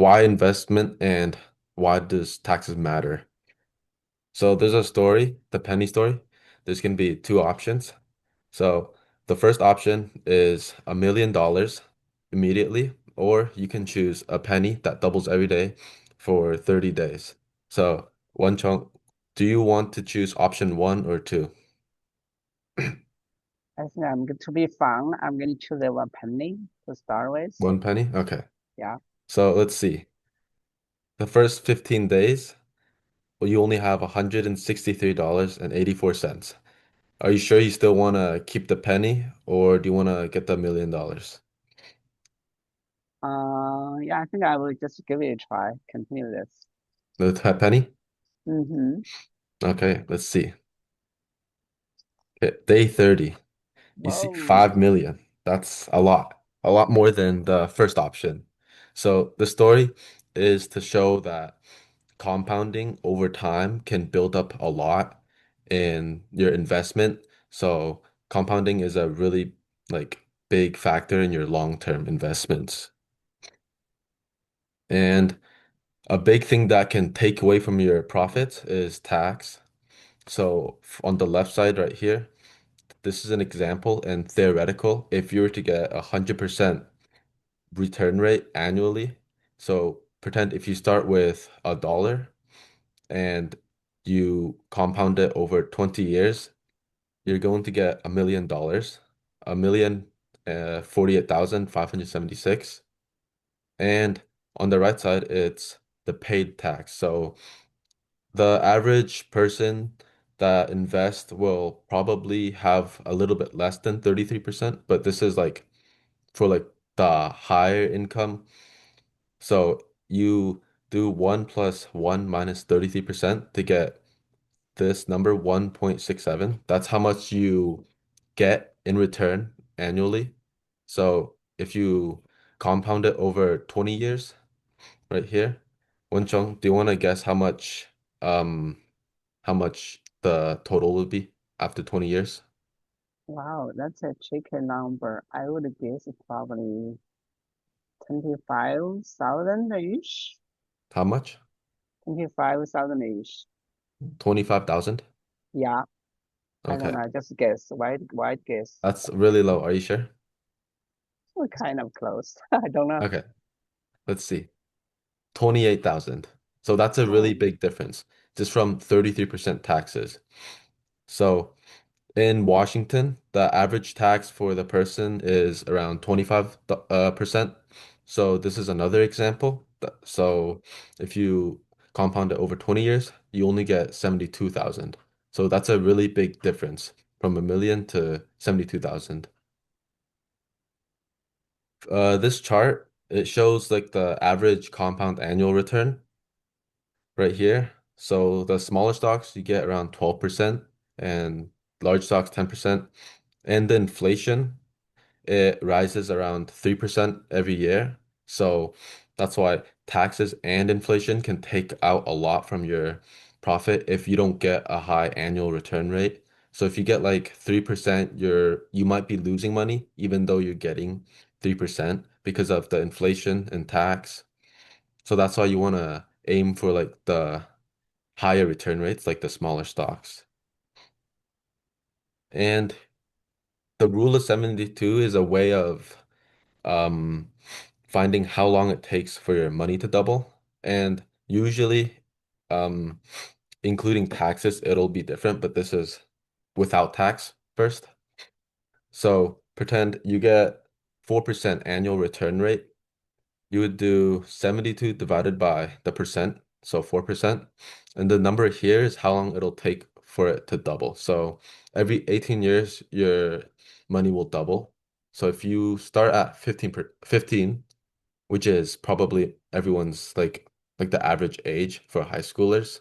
why investment and why does taxes matter? So there's a story, the penny story. There's going to be two options. So the first option is $1 million immediately, or you can choose a penny that doubles every day for 30 days. So one chunk, do you want to choose option one or two? I think I'm going to be fun. I'm going to choose the one penny to start with. One penny? Okay. Yeah. So let's see. The first 15 days, well, you only have $163.84. Are you sure you still want to keep the penny or do you want to get the $1 million? Yeah, I think I will just give it a try. Continue this. The penny? Mm-hmm. Okay, let's see. Okay, day 30. You see Whoa. 5 million. That's a lot more than the first option. So the story is to show that compounding over time can build up a lot in your investment. So compounding is a really like big factor in your long-term investments. And a big thing that can take away from your profits is tax. So on the left side right here, this is an example and theoretical. If you were to get 100% return rate annually, so pretend if you start with $1 and you compound it over 20 years, you're going to get $1 million, a million 48,576. And on the right side, it's the paid tax. So the average person that invests will probably have a little bit less than 33%, but this is like for like the higher income. So you do 1 plus 1 minus 33% to get this number 1.67. That's how much you get in return annually. So if you compound it over 20 years right here, Wenchong, do you want to guess um how much the total would be after 20 years? Wow, that's a tricky number. I would guess probably 25,000-ish. How much? 25,000-ish. 25,000? Yeah, I don't Okay. know. Just guess. White guess. That's really low. Are you sure? We're kind of close. I don't know. Okay. Let's see. 28,000. So that's a really Oh, big difference just from 33% taxes. So in Washington, the average tax for the person is around 25%. So this is another example. So if you compound it over 20 years, you only get 72,000. So that's a really big difference from a million to 72,000. This chart, it shows like the average compound annual return right here. So the smaller stocks, you get around 12% and large stocks 10%. And the inflation, it rises around 3% every year. So that's why taxes and inflation can take out a lot from your profit if you don't get a high annual return rate. So if you get like 3%, you might be losing money even though you're getting 3% because of the inflation and tax. So that's why you want to aim for like the higher return rates, like the smaller stocks. And the rule of 72 is a way of um, finding how long it takes for your money to double. And usually, um, including taxes, it'll be different, but this is without tax first. So pretend you get 4% annual return rate. You would do 72 divided by the percent, so 4%. And the number here is how long it'll take for it to double. So every 18 years, your money will double. So if you start at 15, which is probably everyone's like the average age for high schoolers,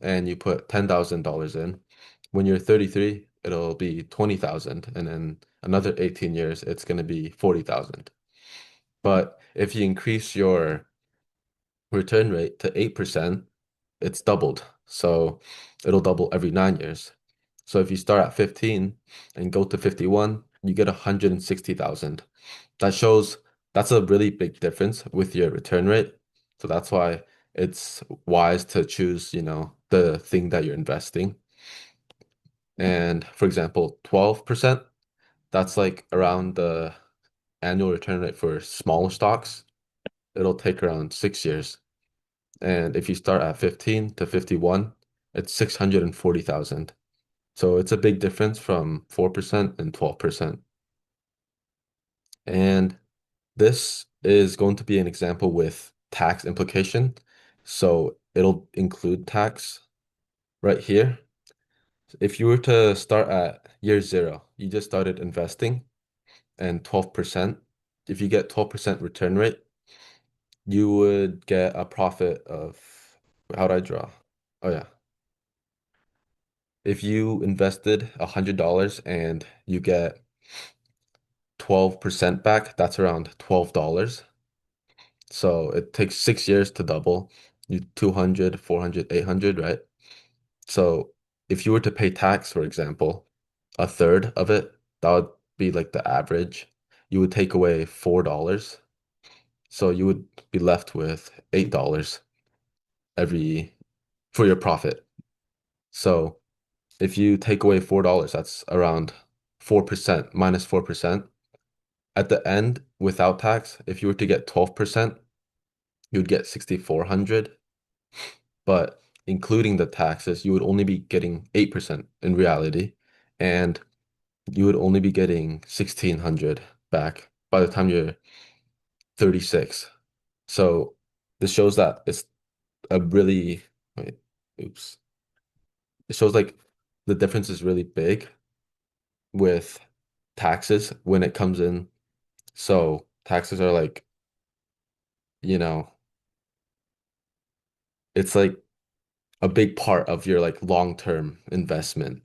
and you put $10,000 in, when you're 33, it'll be 20,000, and then another 18 years, it's going to be 40,000. But if you increase your return rate to 8%, it's doubled. So it'll double every 9 years. So if you start at 15 and go to 51, you get 160,000. That shows that's a really big difference with your return rate. So that's why it's wise to choose, the thing that you're investing. And for example, 12%, that's like around the annual return rate for smaller stocks. It'll take around 6 years. And if you start at 15 to 51, it's 640,000. So it's a big difference from 4% and 12%. And this is going to be an example with tax implication. So it'll include tax right here. If you were to start at year zero, you just started investing and 12%, if you get 12% return rate, you would get a profit of, how'd I draw? Oh yeah. If you invested $100 and you get 12% back, that's around $12. So it takes 6 years to double. You 200, 400, 800, right? So if you were to pay tax, for example, a third of it, that would be like the average. You would take away $4. So you would be left with $8 every for your profit. So if you take away $4, that's around 4%, minus 4%. At the end, without tax, if you were to get 12%, you'd get 6,400. But including the taxes, you would only be getting 8% in reality. And you would only be getting 1,600 back by the time you're 36. So this shows that it's a really, wait, oops. It shows like the difference is really big with taxes when it comes in. So taxes are like, you know, it's like a big part of your like long-term investment.